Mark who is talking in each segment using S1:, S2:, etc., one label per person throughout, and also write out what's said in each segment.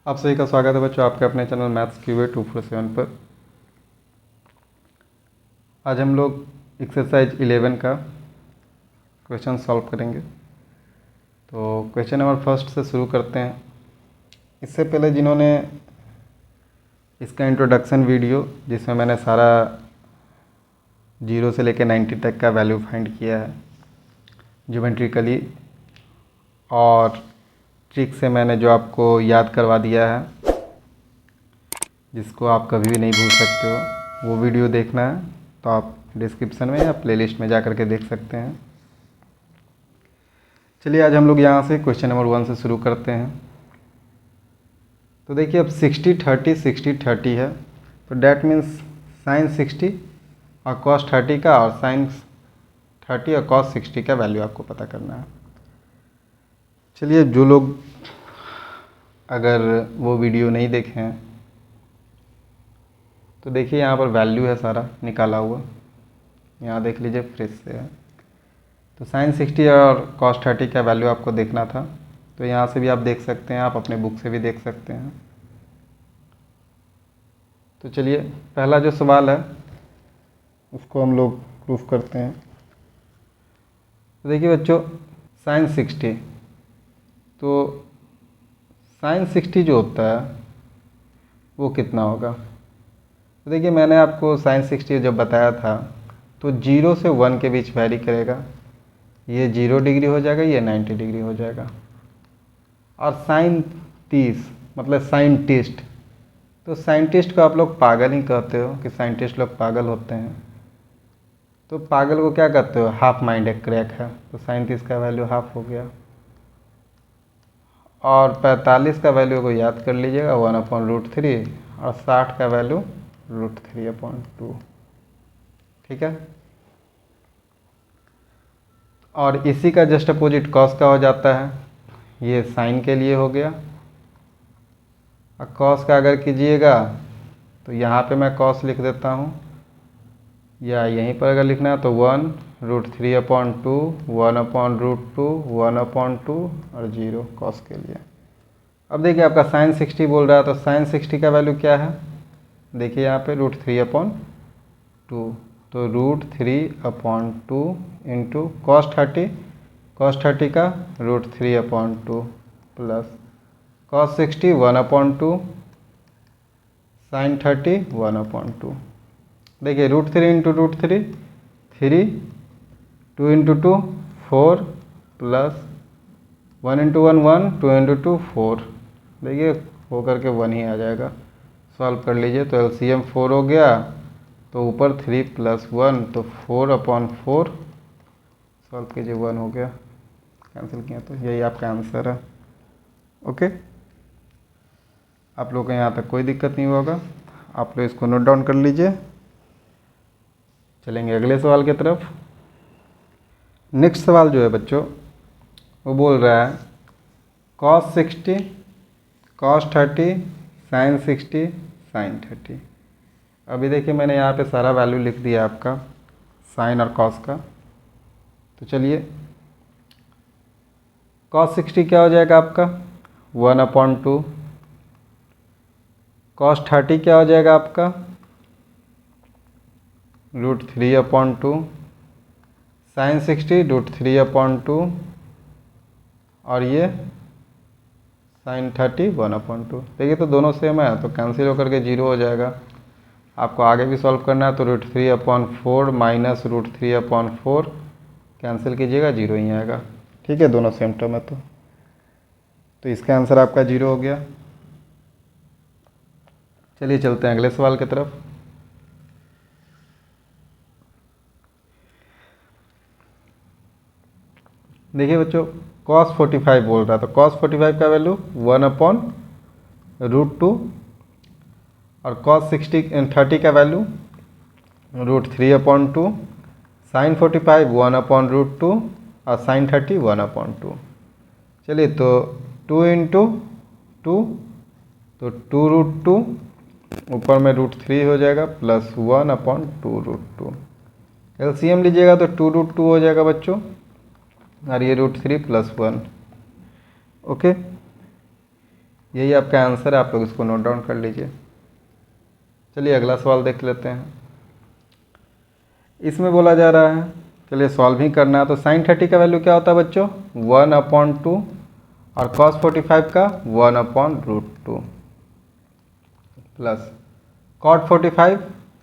S1: आप सभी का स्वागत है बच्चों आपके अपने चैनल मैथ्स क्यूए 247 पर। आज हम लोग एक्सरसाइज 11 का क्वेश्चन सॉल्व करेंगे। तो क्वेश्चन नंबर फर्स्ट से शुरू करते हैं। इससे पहले जिन्होंने इसका इंट्रोडक्शन वीडियो जिसमें मैंने सारा 0 से लेकर 90 तक का वैल्यू फाइंड किया है ज्योमेट्रिकली, और ट्रिक से मैंने जो आपको याद करवा दिया है जिसको आप कभी भी नहीं भूल सकते हो, वो वीडियो देखना है तो आप डिस्क्रिप्शन में या प्लेलिस्ट में जा कर के देख सकते हैं। चलिए आज हम लोग यहाँ से क्वेश्चन नंबर 1 से शुरू करते हैं। तो देखिए अब 60-30 है, तो डैट मीन्स साइन 60 और कॉस 30 का और साइन 30 और कॉस 60 का वैल्यू आपको पता करना है। चलिए जो लोग अगर वो वीडियो नहीं देखे हैं तो देखिए यहाँ पर वैल्यू है सारा निकाला हुआ, यहाँ देख लीजिए फ्रेश से है। तो साइन 60 और कॉस 30 का वैल्यू आपको देखना था, तो यहाँ से भी आप देख सकते हैं, आप अपने बुक से भी देख सकते हैं। तो चलिए पहला जो सवाल है उसको हम लोग प्रूफ करते हैं। तो देखिए बच्चों साइन 60, तो साइन 60 जो होता है वो कितना होगा। तो देखिए मैंने आपको साइन 60 जब बताया था तो 0 से 1 के बीच वैरी करेगा, ये 0 डिग्री हो जाएगा, ये 90 डिग्री हो जाएगा। और साइन 30 मतलब साइंटिस्ट, तो साइंटिस्ट को आप लोग पागल ही कहते हो कि साइंटिस्ट लोग पागल होते हैं। तो पागल को क्या कहते हो, हाफ माइंड एक क्रैक है। तो साइन 30 का वैल्यू हाफ हो गया। और 45 का वैल्यू को याद कर लीजिएगा 1/√3, और 60 का वैल्यू √3/2। ठीक है। और इसी का जस्ट अपोजिट कॉस का हो जाता है, ये साइन के लिए हो गया। और कॉस का अगर कीजिएगा तो यहाँ पे मैं कॉस लिख देता हूँ, या यहीं पर अगर लिखना है तो 1√3/2, 1/√2, 1/2 और 0 कॉस के लिए। अब देखिए आपका साइन 60 बोल रहा है, तो साइन 60 का वैल्यू क्या है, देखिए यहाँ पे √3/2, तो √3/2 इंटू कॉस 30 का √3/2 प्लस कॉस 60 1/2, साइन 30 1/2। देखिए √3 into √3 3, 2 into 2 4, plus 1 into 1 1, 2 into 2 4। देखिए हो करके 1 ही आ जाएगा। सॉल्व कर लीजिए तो एलसीएम 4 हो गया, तो ऊपर 3 + 1 तो 4/4। सॉल्व कीजिए 1 हो गया, कैंसिल किया तो यही आपका आंसर है। ओके, आप लोग को यहाँ तक कोई दिक्कत नहीं होगा, आप लोग इसको नोट डाउन कर लीजिए। चलेंगे अगले सवाल की तरफ। नेक्स्ट सवाल जो है बच्चों वो बोल रहा है cos 60, cos 30, sin 60, sin 30। अभी देखिए मैंने यहाँ पे सारा वैल्यू लिख दिया आपका साइन और कॉस का। तो चलिए cos 60 क्या हो जाएगा आपका 1/2, cos 30 क्या हो जाएगा आपका √3/2, sin 60 √3/2, और ये sin 30 1/2। देखिए तो दोनों सेम है, तो कैंसिल होकर के 0 हो जाएगा। आपको आगे भी सॉल्व करना है तो √3/4 माइनस √3/4 कैंसिल कीजिएगा 0 ही आएगा। ठीक है, दोनों सेम टर्म है तो इसका आंसर आपका 0 हो गया। चलिए चलते हैं अगले सवाल की तरफ। देखिए बच्चों cos 45 बोल रहा है, तो cos 45 का वैल्यू 1/√2, और cos 30 का वैल्यू √3/2, sin 45 1/√2 और sin 30 1/2। चलिए तो 2 इंटू 2 तो 2√2, ऊपर में √3 हो जाएगा, प्लस 1/2√2। एलसीएम लीजिएगा तो 2√2 हो जाएगा बच्चों, और ये √3 + 1। ओके, यही आपका आंसर है, आप लोग इसको नोट डाउन कर लीजिए। चलिए अगला सवाल देख लेते हैं। इसमें बोला जा रहा है, चलिए सॉल्व ही करना है। तो साइन 30 का वैल्यू क्या होता है बच्चों? 1/2 और कॉस 45 का 1/√2 प्लस कॉट 45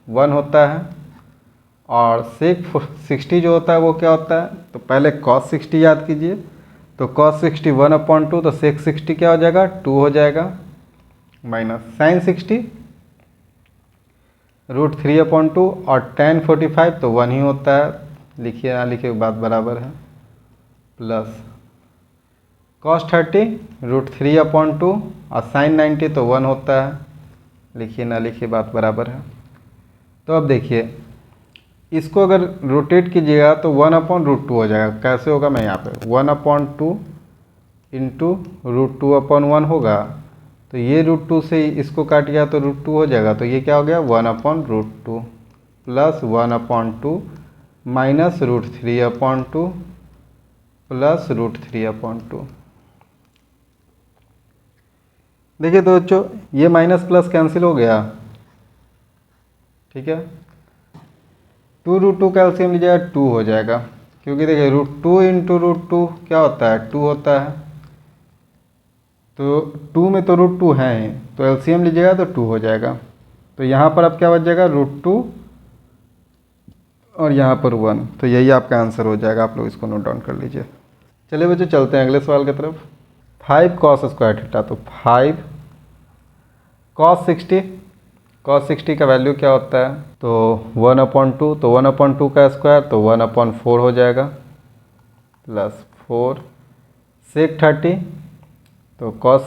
S1: 1 होता है और सेक 60 जो होता है वो क्या होता है? तो पहले कॉस 60 याद कीजिए, तो कॉस 60 1/2, तो सेक 60 क्या हो जाएगा? 2 हो जाएगा, माइनस साइन 60 √3/2 और tan 45 तो 1 ही होता है, लिखिए ना लिखिए बात बराबर है, प्लस cos 30 √3/2 और sin 90 तो 1 होता है, लिखिए ना लिखिए बात बराबर है। तो अब देखिए इसको अगर रोटेट कीजिएगा तो 1/√2 हो जाएगा। कैसे होगा? मैं यहाँ पे 1/2 इंटू √2/1 होगा, तो ये √2 से इसको काट गया तो √2 हो जाएगा, तो ये क्या हो गया? 1/√2 प्लस 1/2 माइनस √3/2 प्लस √3/2। देखिए तो बच्चों ये माइनस प्लस कैंसिल हो गया, ठीक है। 2√2 का एलसीएम लीजिएगा 2 हो जाएगा, क्योंकि देखिए √2 इंटू √2 क्या होता है? 2 होता है, तो 2 में तो √2 है ही, तो एलसीएम लीजिएगा तो 2 हो जाएगा। तो यहाँ पर अब क्या बच जाएगा? √2 और यहाँ पर 1, तो यही आपका आंसर हो जाएगा। आप लोग इसको नोट डाउन कर लीजिए। चलिए बच्चों चलते हैं अगले सवाल की तरफ। 5 cos स्क्वायर थीटा, तो 5 cos 60 का वैल्यू क्या होता है? तो 1/2, तो 1/2 का स्क्वायर तो 1/4 हो जाएगा, प्लस 4 सेक 30, तो cos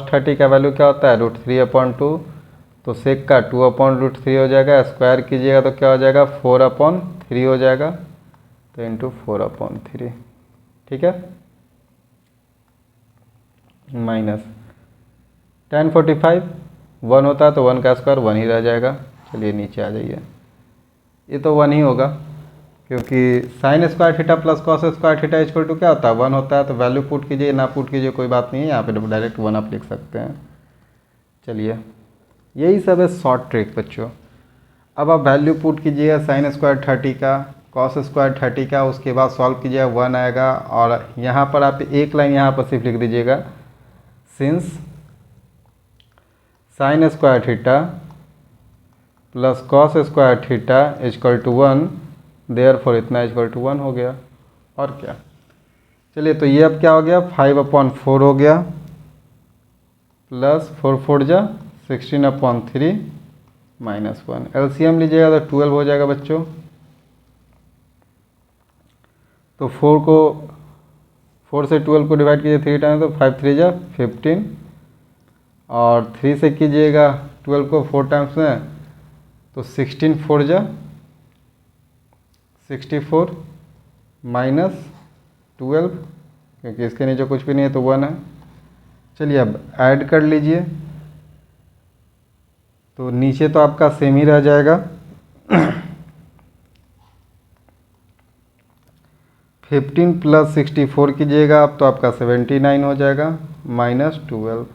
S1: 30 का वैल्यू क्या होता है? √3/2, तो सेक का 2/√3 हो जाएगा, स्क्वायर कीजिएगा तो क्या हो जाएगा? 4/3 हो जाएगा, तो इंटू 4/3, ठीक है, माइनस tan 45 1 होता है, तो 1 का स्क्वायर 1 ही रह जाएगा। चलिए नीचे आ जाइए, ये तो 1 ही होगा, क्योंकि sine square theta plus cos square theta equal to क्या होता है? 1 होता है। तो वैल्यू पुट कीजिए ना पुट कीजिए कोई बात नहीं है, यहाँ पे डायरेक्ट 1 आप लिख सकते हैं। चलिए यही सब है शॉर्ट ट्रिक बच्चों। अब आप वैल्यू पुट कीजिएगा साइन स्क्वायर 30 का, कॉस स्क्वायर 30 का, उसके बाद सॉल्व कीजिएगा 1 आएगा, और यहाँ पर आप एक लाइन यहाँ पर सिर्फ लिख दीजिएगा, since sine square theta plus cos square theta equal to 1, therefore इतना इक्वल टू 1 हो गया, और क्या। चलिए तो ये अब क्या हो गया? 5/4 हो गया, प्लस 4 4 जा 16/3 माइनस 1। एलसीएम लीजिएगा तो 12 हो जाएगा बच्चों। तो 4 से 12 को डिवाइड कीजिए 3 टाइम, तो 5 3 जा 15, और 3 से कीजिएगा 12 को 4 टाइम्स में, तो 16 4 जा 64 माइनस 12, क्योंकि इसके नीचे कुछ भी नहीं है तो 1 है। चलिए अब ऐड कर लीजिए, तो नीचे तो आपका सेम ही रह जाएगा। 15 प्लस 64 कीजिएगा आप, तो आपका 79 हो जाएगा, माइनस 12।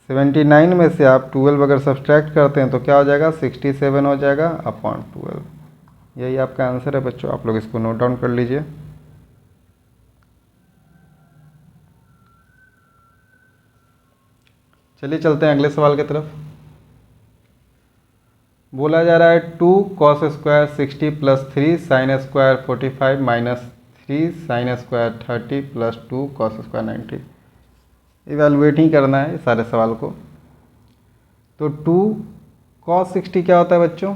S1: 79 में से आप 12 अगर सब्सट्रैक्ट करते हैं तो क्या हो जाएगा? 67 हो जाएगा अपॉन 12। यही आपका आंसर है बच्चों, आप लोग इसको नोट डाउन कर लीजिए। चलिए चलते हैं अगले सवाल की तरफ। बोला जा रहा है 2 cos square 60 plus 3 sine square 45 minus 3 sine square 30 plus 2 cos square 90। Evaluate ही करना है सारे सवाल को। तो 2 cos 60 क्या होता है बच्चों?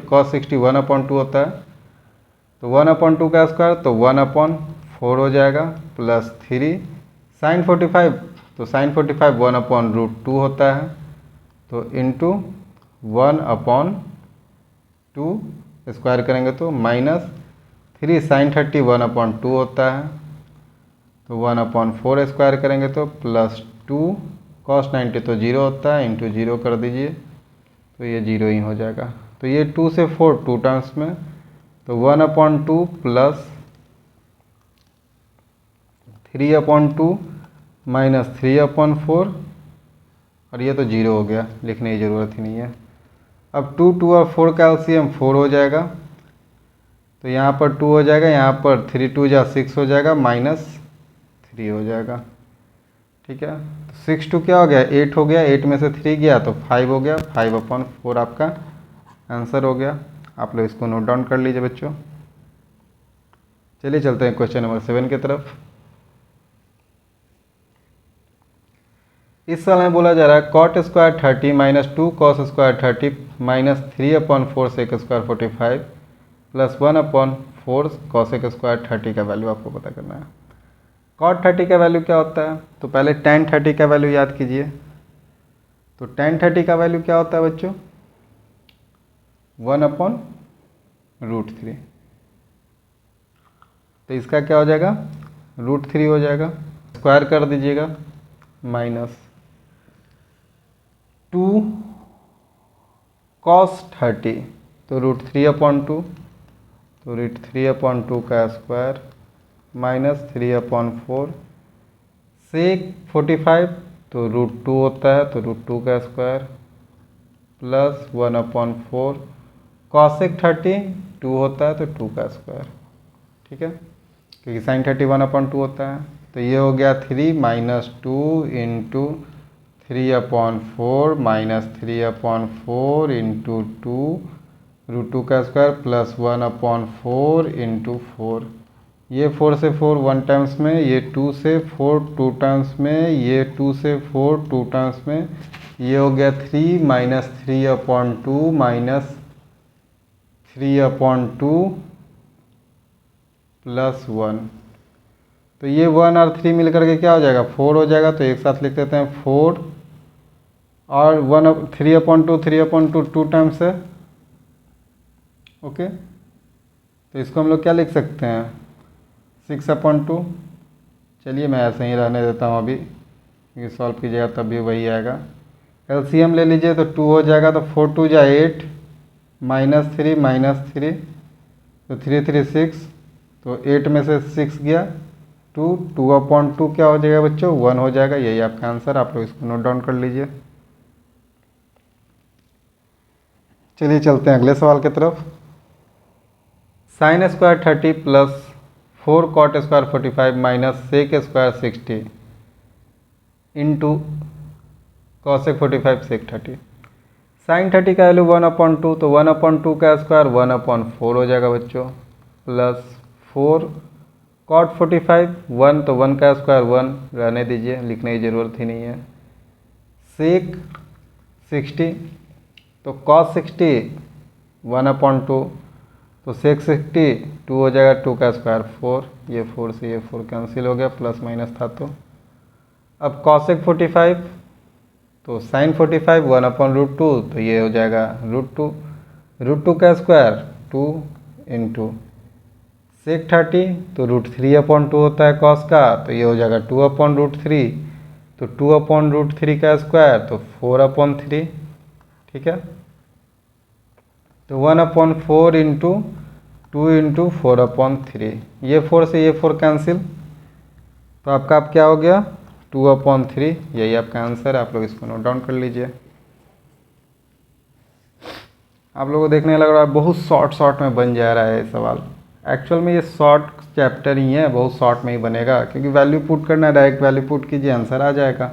S1: cos 60 1/2 होता है, तो 1/2 का स्क्वायर तो 1/4 हो जाएगा, प्लस 3 साइन 45, तो साइन 45 1/√2 होता है, तो इंटू 1/2 स्क्वायर करेंगे तो माइनस 3 साइन 30 1/2 होता है, तो 1/4 स्क्वायर करेंगे तो प्लस 2 cos 90 तो 0 होता है, इंटू 0 कर दीजिए तो ये 0 ही हो जाएगा। तो ये 2 से 4 2 टर्म्स में, तो 1/2 प्लस 3/2 -3/4 और ये तो 0 हो गया, लिखने की ज़रूरत ही नहीं है। अब 2 और 4 का एलसीएम 4 हो जाएगा, तो यहाँ पर 2 हो जाएगा, यहाँ पर 3 2 जा 6 हो जाएगा, -3 हो जाएगा। ठीक है, तो 6 2 क्या हो गया, 8 हो गया, 8 में से 3 गया तो 5 हो गया, 5/4 आपका आंसर हो गया। आप लोग इसको नोट डाउन कर लीजिए बच्चों। चलिए चलते हैं क्वेश्चन नंबर 7 की तरफ। इस साल में बोला जा रहा है cot square 30 -2 cos square 30 -3/4 sec square 45 +1/4 cosec square 30 का वैल्यू आपको पता करना है। cot 30 का वैल्यू क्या होता है, तो पहले tan 30 का वैल्यू याद कीजिए। तो tan 30 का वैल्यू क्या होता है बच्चों, 1/√3। तो इसका क्या हो जाएगा, √3 हो जाएगा। स्क्वायर कर दीजिएगा, -2 cos 30 तो √3/2, तो √3/2 का स्क्वायर -3/4 sec 45 तो √2 होता है, तो √2 का स्क्वायर +1/4 cosec 30 2 होता है, तो 2 का स्क्वायर। ठीक है, क्योंकि sin 30 1/2 होता है। तो ये हो गया 3 -2 इंटू 3/4 -3/4 इंटू 2 √2 का स्क्वायर +1/4 इंटू 4। ये 4 से 4 1 टाइम्स में, ये 2 से 4 2 टाइम्स में, ये 2 से 4 2 टाइम्स में, ये हो गया 3 -3/2 -3/2 +1। तो ये 1 और 3 मिलकर के क्या हो जाएगा, 4 हो जाएगा। तो एक साथ लिख देते हैं 4 और 3/2 3/2 2 टाइम्स है। ओके, तो इसको हम लोग क्या लिख सकते हैं, 6/2। चलिए मैं ऐसे ही रहने देता हूँ अभी, क्योंकि सॉल्व कीजिएगा तब भी वही आएगा। एलसीएम ले लीजिए, तो 2 हो जाएगा, तो 4 2 जा 8 -3 तो 3 3 6, तो 8 में से 6 गया 2 2/2 क्या हो जाएगा बच्चों, 1 हो जाएगा। यही आपका आंसर, आप लोग इसको नोट डाउन कर लीजिए। चलिए चलते हैं अगले सवाल की तरफ। sin square 30 +4 cot square 45 sec square 60 into cosec 45 sec 30। sin 30 का वैल्यू 1/2, तो 1/2 का स्क्वायर 1/4 हो जाएगा बच्चों, +4 cot 45 1, तो 1 का स्क्वायर 1, रहने दीजिए, लिखने की ज़रूरत ही नहीं है। sec 60 तो cos 60 1/2, तो sec 60 2 हो जाएगा, 2 का स्क्वायर 4, ये 4 से ये 4 कैंसिल हो गया, प्लस माइनस था। तो अब cosec 45 तो sin 45 1/√2, तो ये हो जाएगा √2, √2 का स्क्वायर 2 इंटू sec 30 तो √3/2 होता है cos का, तो ये हो जाएगा 2/√3, तो 2/√3 का स्क्वायर तो 4/3। ठीक है, तो 1/4 इंटू 2 इंटू 4/3, ये 4 से ये 4 कैंसिल, तो आपका अब क्या हो गया 2/3। यही आपका आंसर है, आप लोग इसको नोट डाउन कर लीजिए। आप लोगों को देखने लग रहा है बहुत शॉर्ट में बन जा रहा है ये सवाल। एक्चुअल में ये शॉर्ट चैप्टर ही है, बहुत शॉर्ट में ही बनेगा, क्योंकि वैल्यू पुट करना है, डायरेक्ट वैल्यू पुट कीजिए, आंसर आ जाएगा।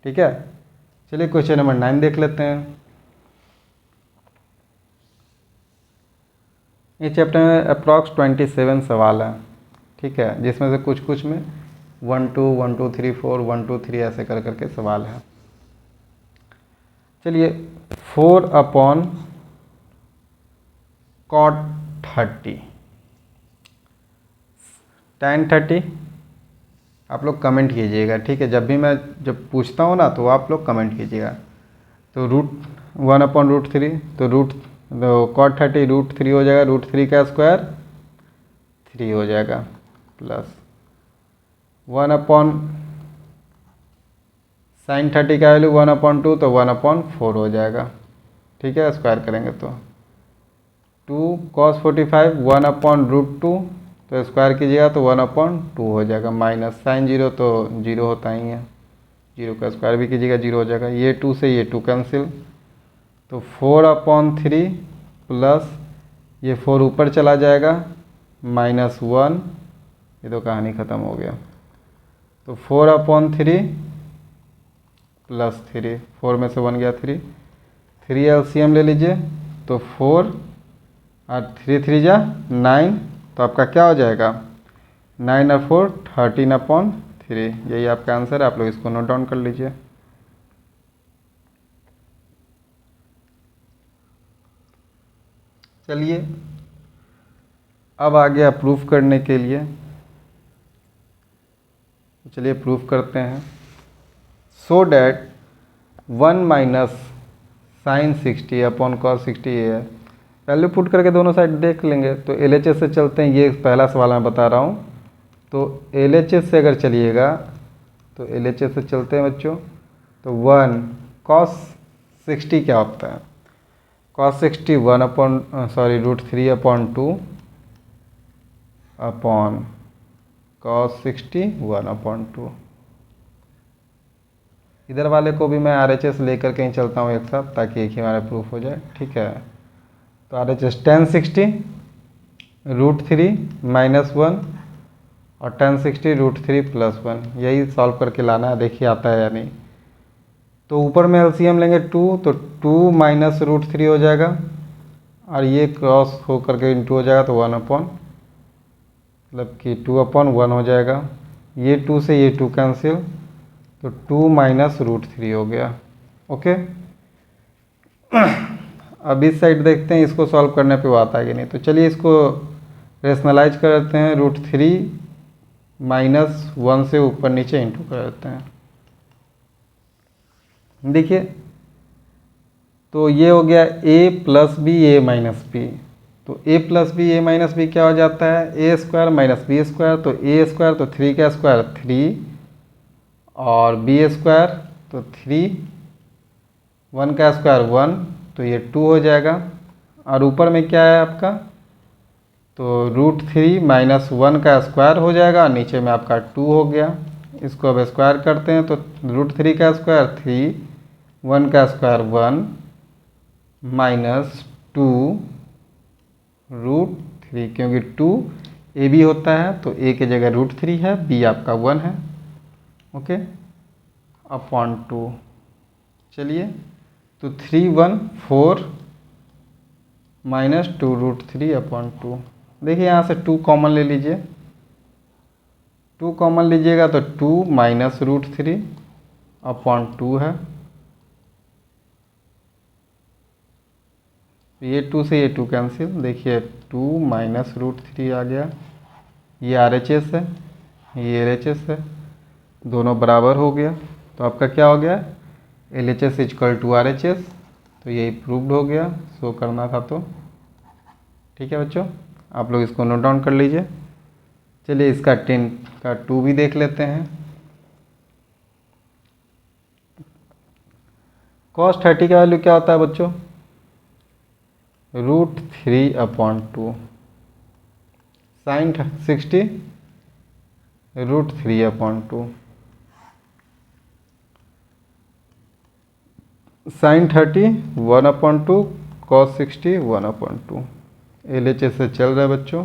S1: ठीक है, चलिए क्वेश्चन नंबर 9 देख लेते हैं। ये चैप्टर में अप्रॉक्स 27 सवाल है। ठीक है, जिसमें से कुछ कुछ में 1 2 1 2 3 4 1 2 3 ऐसे कर करके सवाल है। चलिए 4/cot 30 tan 30 आप लोग कमेंट कीजिएगा। ठीक है, जब भी मैं पूछता हूँ ना, तो आप लोग कमेंट कीजिएगा। तो √1/√3, तो cot 30 √3 हो जाएगा, √3 का स्क्वायर 3 हो जाएगा, प्लस 1/sin 30 का वैल्यू 1/2, तो 1/4 हो जाएगा। ठीक है, स्क्वायर करेंगे तो 2 cos 45 1/√2, तो स्क्वायर कीजिएगा तो 1/2 हो जाएगा, माइनस साइन जीरो तो जीरो होता ही है, जीरो का स्क्वायर भी कीजिएगा जीरो हो जाएगा। ये 2 से ये 2 कैंसिल, तो 4/3 प्लस ये 4 ऊपर चला जाएगा -1, ये तो कहानी ख़त्म हो गया। तो 4/3 प्लस 3, 4 में से 1 गया 3 एलसीएम ले लीजिए, तो 4 और 3 3 जा 9, तो आपका क्या हो जाएगा 9 और 4 13/3, यही आपका आंसर है। आप लोग इसको नोट डाउन कर लीजिए। चलिए अब आ गया प्रूफ करने के लिए, चलिए प्रूफ करते हैं। So that 1 minus sign 60/cos 60 ये है, वैल्यू पुट करके दोनों साइड देख लेंगे। तो LHS से चलते हैं, ये पहला सवाल मैं बता रहा हूँ। तो LHS से अगर चलिएगा तो LHS से चलते हैं बच्चों, तो 1 cos 60 क्या होता है, cos 60 √3/2 अपॉन cos 60 1/2। इधर वाले को भी मैं RHS लेकर कहीं चलता हूँ एक साथ, ताकि एक ही हमारा प्रूफ हो जाए, ठीक है। तो RHS tan 60 √3 -1 और tan 60 √3 +1, यही सॉल्व करके लाना है, देखिए आता है या नहीं। तो ऊपर में LCM लेंगे 2, तो 2 माइनस √3 हो जाएगा, और ये क्रॉस हो करके इंटू हो जाएगा, तो 1 मतलब कि 2/1 हो जाएगा। ये 2 से ये 2 कैंसिल, तो 2 माइनस √3 हो गया। ओके, अब इस साइड देखते हैं इसको सॉल्व करने पे वो आता है कि नहीं। तो चलिए इसको रेशनलाइज करते हैं, √3 - 1 से ऊपर नीचे इंटू कर देते हैं। देखिए तो ये हो गया a + b a - b, तो a + b a - b क्या हो जाता है, a² - b², तो a² तो 3 का स्क्वायर 3 और b² तो 3, 1 का स्क्वायर 1, तो ये 2 हो जाएगा। और ऊपर में क्या है आपका, तो √3 - 1 का स्क्वायर हो जाएगा, और नीचे में आपका 2 हो गया। इसको अब स्क्वायर करते हैं, तो √3 का स्क्वायर 3, 1 का स्क्वायर 1 -2 √3, क्योंकि 2 AB होता है, तो a की जगह √3 है, b आपका 1 है। ओके, अपॉन 2, चलिए तो 3 1 4 -2 √3/2। देखिए यहाँ से 2 कॉमन ले लीजिए, 2 कॉमन लीजिएगा तो 2 माइनस √3/2 है। ये 2 से ये 2 कैंसिल, देखिए 2 माइनस √3 आ गया। ये RHS है, ये LHS है, दोनों बराबर हो गया। तो आपका क्या हो गया, LHS = RHS, तो यही प्रूव्ड हो गया, शो करना था तो। ठीक है बच्चों, आप लोग इसको नोट डाउन कर लीजिए। चलिए इसका 10 का 2 भी देख लेते हैं। cos 30 का वैल्यू क्या होता है बच्चों, √3/2, sin 60 √3/2, sin 30 1/2, cos 60 1/2। LHS से चल रहा है बच्चों।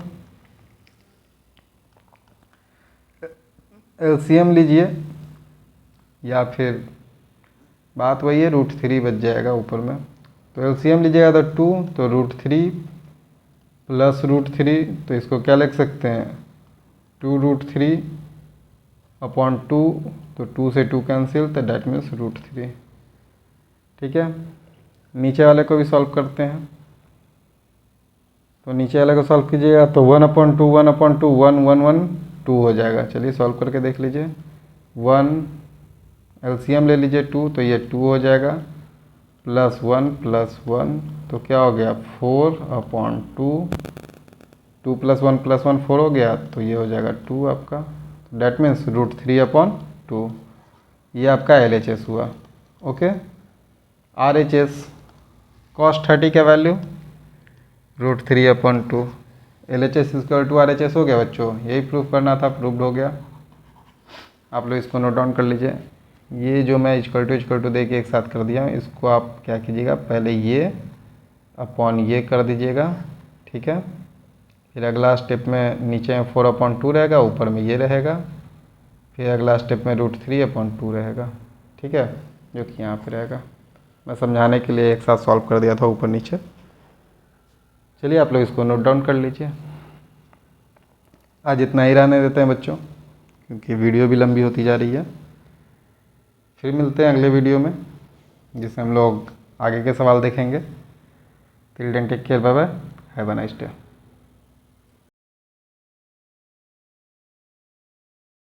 S1: LCM लीजिए, या फिर बात वही है, √3 बच जाएगा ऊपर में। तो LCM लीजिएगा तो 2, तो √3 प्लस √3, तो इसको क्या लिख सकते हैं, 2 √3/2, तो 2 से 2 कैंसिल, तो डैट मीन्स √3। ठीक है, नीचे वाले को भी सॉल्व करते हैं। तो नीचे वाले को सॉल्व कीजिएगा तो 1/2 1/2 1 1 1 2 हो जाएगा। चलिए सॉल्व करके देख लीजिए। 1 LCM ले लीजिए 2, तो ये 2 हो जाएगा, +1 +1, तो क्या हो गया 4/2, 2 + 1 + 1 4 हो गया, तो ये हो जाएगा 2 आपका, डैट मीन्स √3/2। ये आपका LHS हुआ। ओके, RHS cos 30 का value √3/2, LHS equal to RHS हो गया बच्चों, यही प्रूफ करना था, प्रूव्ड हो गया। आप लोग इसको नोट डाउन कर लीजिए। ये जो मैं इक्वल टू दे के एक साथ कर दिया हूँ, इसको आप क्या कीजिएगा, पहले ये अपॉन ये कर दीजिएगा, ठीक है। फिर अगला स्टेप में नीचे में 4/2 रहेगा, ऊपर में ये रहेगा। फिर अगला स्टेप में √3/2 रहेगा, ठीक है, जो कि यहाँ पे रहेगा। मैं समझाने के लिए एक साथ सॉल्व कर दिया था ऊपर नीचे। चलिए आप लोग इसको नोट डाउन कर लीजिए। आज इतना ही रहने देते हैं बच्चों, क्योंकि वीडियो भी लंबी होती जा रही है। फिर मिलते हैं अगले वीडियो में, जिसमें हम लोग आगे के सवाल देखेंगे। Till then take care, bye bye, have a nice day.